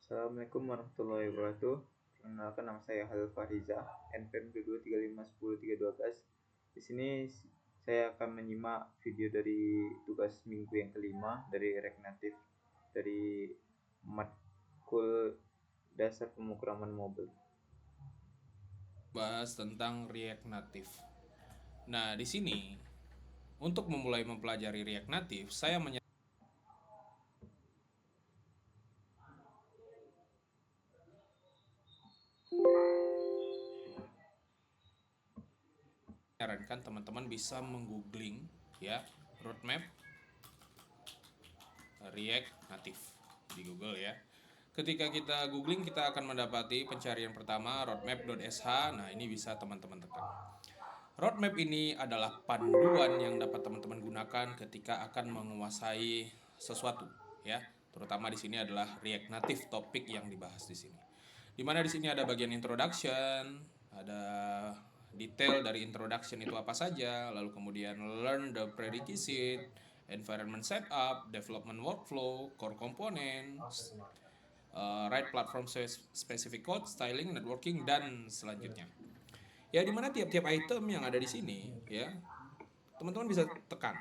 Assalamualaikum warahmatullahi wabarakatuh. Perkenalkan, nama saya Halil Fahriza, NPM 22351012. Di sini saya akan menyimak video dari tugas minggu yang kelima dari React Native dari matkul dasar pemrograman mobile. Bahas tentang React Native. Nah, di sini untuk memulai mempelajari React Native, saya menyarankan teman-teman bisa menggoogling ya roadmap React Native di Google ya. Ketika kita googling, kita akan mendapati pencarian pertama roadmap.sh. Nah, ini bisa teman-teman tekan. Roadmap ini adalah panduan yang dapat teman-teman gunakan ketika akan menguasai sesuatu ya. Terutama di sini adalah React Native topik yang dibahas di sini. Dimana di sini ada bagian introduction, ada detail dari introduction itu apa saja, lalu kemudian learn the prerequisite, environment setup, development workflow, core components, write platform specific code, styling, networking, dan selanjutnya. Ya, dimana tiap-tiap item yang ada di sini ya teman-teman bisa tekan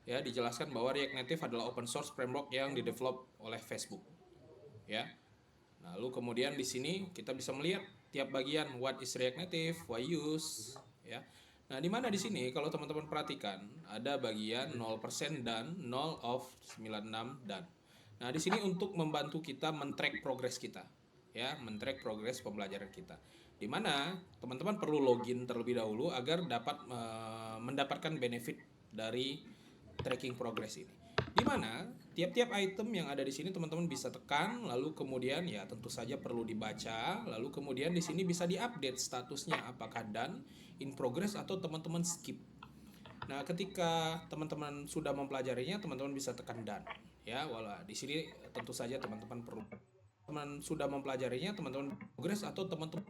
ya, dijelaskan bahwa React Native adalah open source framework yang didevelop oleh Facebook ya. Lalu kemudian di sini kita bisa melihat tiap bagian what is React Native, why use ya. Nah, di mana di sini kalau teman-teman perhatikan ada bagian 0% dan 0 of 96 dan. Nah, di sini untuk membantu kita men-track progress kita ya, men-track progress pembelajaran kita. Di mana teman-teman perlu login terlebih dahulu agar dapat mendapatkan benefit dari tracking progress ini. Di mana tiap-tiap item yang ada di sini teman-teman bisa tekan, lalu kemudian ya tentu saja perlu dibaca, lalu kemudian di sini bisa diupdate statusnya apakah done, in progress atau teman-teman skip. Nah, ketika teman-teman sudah mempelajarinya, teman-teman bisa tekan done. Ya, wala di sini tentu saja teman-teman perlu teman sudah mempelajarinya, teman-teman progress atau teman-teman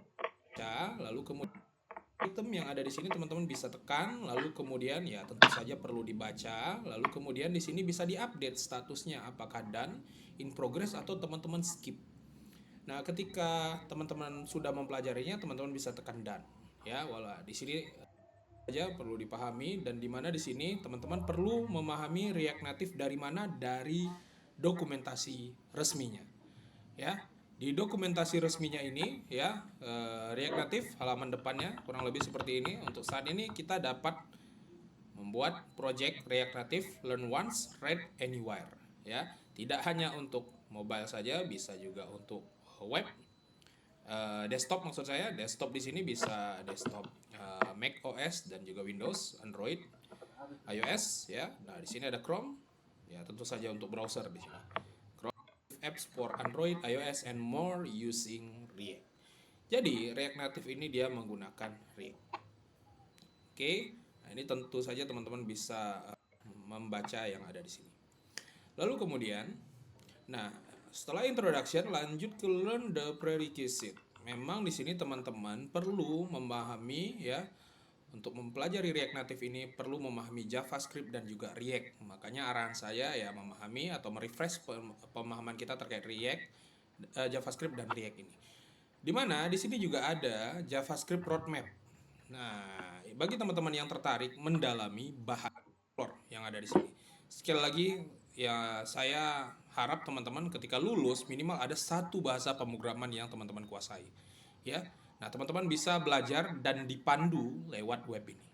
baca, lalu kemudian item yang ada di sini teman-teman bisa tekan, lalu kemudian ya tentu saja perlu dibaca, lalu kemudian di sini bisa diupdate statusnya apakah done, in progress atau teman-teman skip. Nah, ketika teman-teman sudah mempelajarinya, teman-teman bisa tekan done. Ya, wala di sini saja perlu dipahami, dan di mana di sini teman-teman perlu memahami React Native dari mana, dari dokumentasi resminya ya. Di dokumentasi resminya ini ya, React Native halaman depannya kurang lebih seperti ini. Untuk saat ini kita dapat membuat project React Native Learn Once, Read Anywhere ya. Tidak hanya untuk mobile saja, bisa juga untuk web, desktop maksud saya. Desktop di sini bisa desktop Mac OS dan juga Windows, Android, iOS ya. Nah, di sini ada Chrome ya, tentu saja untuk browser di sini. Chrome apps for Android, iOS and more using React. Jadi React Native ini dia menggunakan React. Oke, nah ini tentu saja teman-teman bisa membaca yang ada di sini. Lalu kemudian, nah setelah introduction lanjut ke learn the prerequisite. Memang di sini teman-teman perlu memahami ya, untuk mempelajari React Native ini perlu memahami JavaScript dan juga React. Makanya arahan saya ya memahami atau merefresh pemahaman kita terkait React, JavaScript dan React ini. Dimana di sini juga ada JavaScript roadmap. Nah, bagi teman-teman yang tertarik mendalami bahasa yang ada di sini. Sekali lagi, ya saya harap teman-teman ketika lulus minimal ada satu bahasa pemrograman yang teman-teman kuasai. Ya. Nah, teman-teman bisa belajar dan dipandu lewat web ini.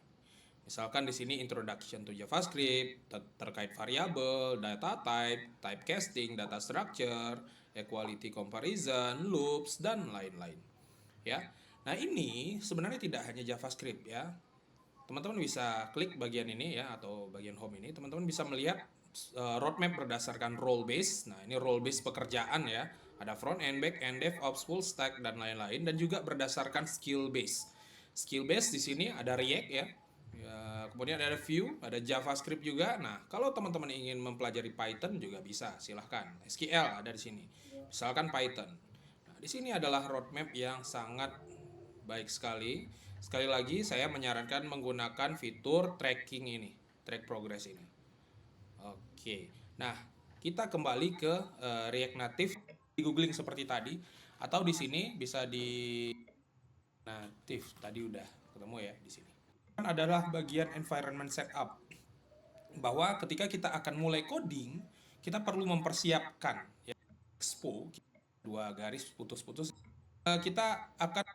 Misalkan di sini introduction to JavaScript terkait variabel, data type, typecasting, data structure, equality comparison, loops dan lain-lain. Ya. Nah, ini sebenarnya tidak hanya JavaScript ya. Teman-teman bisa klik bagian ini ya, atau bagian home ini, teman-teman bisa melihat roadmap berdasarkan role base. Nah, ini role base pekerjaan ya. Ada front end, back end, DevOps, full stack dan lain-lain, dan juga berdasarkan skill base. Skill base di sini ada React ya. Ya, kemudian ada Vue, ada JavaScript juga. Nah, kalau teman-teman ingin mempelajari Python juga bisa, silahkan. SQL ada di sini. Misalkan Python. Nah, di sini adalah roadmap yang sangat baik sekali. Sekali lagi saya menyarankan menggunakan fitur tracking ini, track progress ini. Oke. Nah, kita kembali ke React Native di googling seperti tadi, atau di sini bisa di Native tadi udah ketemu ya di sini. Kan adalah bagian environment setup, bahwa ketika kita akan mulai coding, kita perlu mempersiapkan ya, expo dua garis putus-putus. Kita akan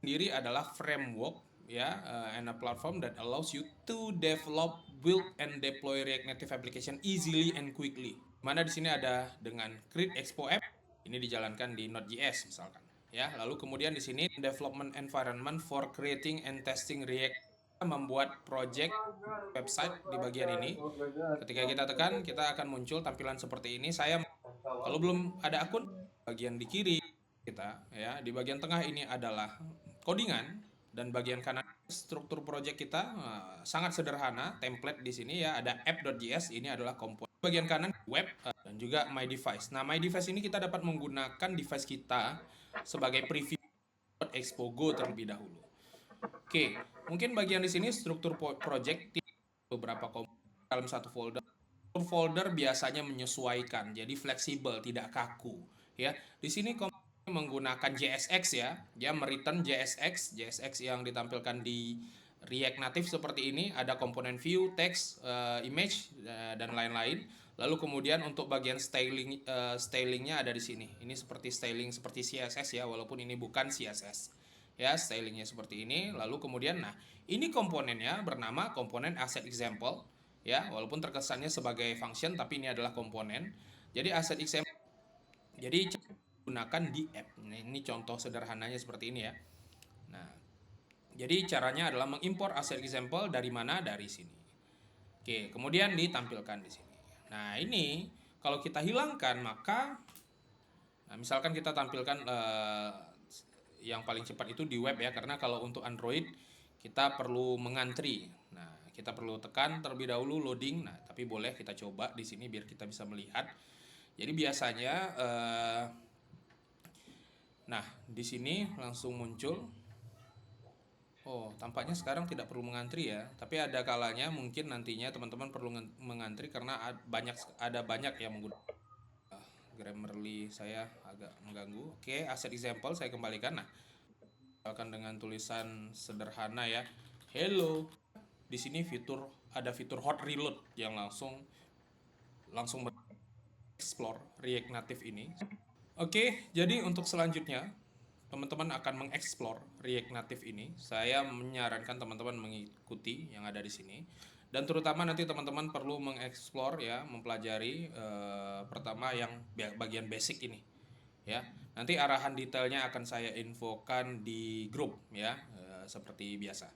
sendiri adalah framework ya, and a platform that allows you to develop, build and deploy React Native application easily and quickly. Mana di sini ada dengan create expo app, ini dijalankan di Node.js misalkan. Ya, lalu kemudian di sini development environment for creating and testing React, membuat project website di bagian ini. Ketika kita tekan, kita akan muncul tampilan seperti ini. Saya kalau belum ada akun, bagian di kiri kita ya, di bagian tengah ini adalah codingan, dan bagian kanan struktur project kita sangat sederhana. Template di sini ya, ada app.js, ini adalah komponen. Bagian kanan web dan juga my device. Nah, my device ini kita dapat menggunakan device kita sebagai preview Expo Go terlebih dahulu. Oke, mungkin bagian di sini struktur project, beberapa komponen dalam satu folder. Folder biasanya menyesuaikan, jadi fleksibel, tidak kaku. Ya, di sini menggunakan JSX ya, dia mereturn JSX yang ditampilkan di React Native seperti ini. Ada komponen view, text, image, dan lain-lain. Lalu kemudian untuk bagian stylingnya ada di sini. Ini seperti styling seperti CSS ya, walaupun ini bukan CSS. Ya, stylingnya seperti ini. Lalu kemudian, nah ini komponennya bernama komponen asset example ya, walaupun terkesannya sebagai function tapi ini adalah komponen. Jadi asset example, jadi gunakan di app. Nah, ini contoh sederhananya seperti ini ya. Nah, jadi caranya adalah mengimpor asset example dari mana? Dari sini. Oke, kemudian ditampilkan di sini. Nah, ini kalau kita hilangkan, maka misalkan kita tampilkan yang paling cepat itu di web ya, karena kalau untuk Android kita perlu mengantri. Nah, kita perlu tekan terlebih dahulu loading. Nah, tapi boleh kita coba di sini biar kita bisa melihat. Jadi biasanya nah, di sini langsung muncul. Oh, tampaknya sekarang tidak perlu mengantri ya. Tapi ada kalanya mungkin nantinya teman-teman perlu mengantri karena ada banyak yang menggunakan. Grammarly saya agak mengganggu. Oke, asset example saya kembalikan. Nah, akan dengan tulisan sederhana ya. Hello. Di sini ada fitur hot reload yang langsung explore React Native ini. Oke, jadi untuk selanjutnya teman-teman akan mengeksplor React Native ini. Saya menyarankan teman-teman mengikuti yang ada di sini. Dan terutama nanti teman-teman perlu mengeksplor ya, mempelajari pertama yang bagian basic ini. Ya, nanti arahan detailnya akan saya infokan di grup ya, seperti biasa.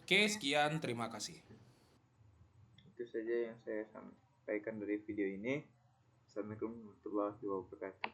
Oke, sekian, terima kasih. Itu saja yang saya sampaikan dari video ini. Assalamualaikum warahmatullahi wabarakatuh.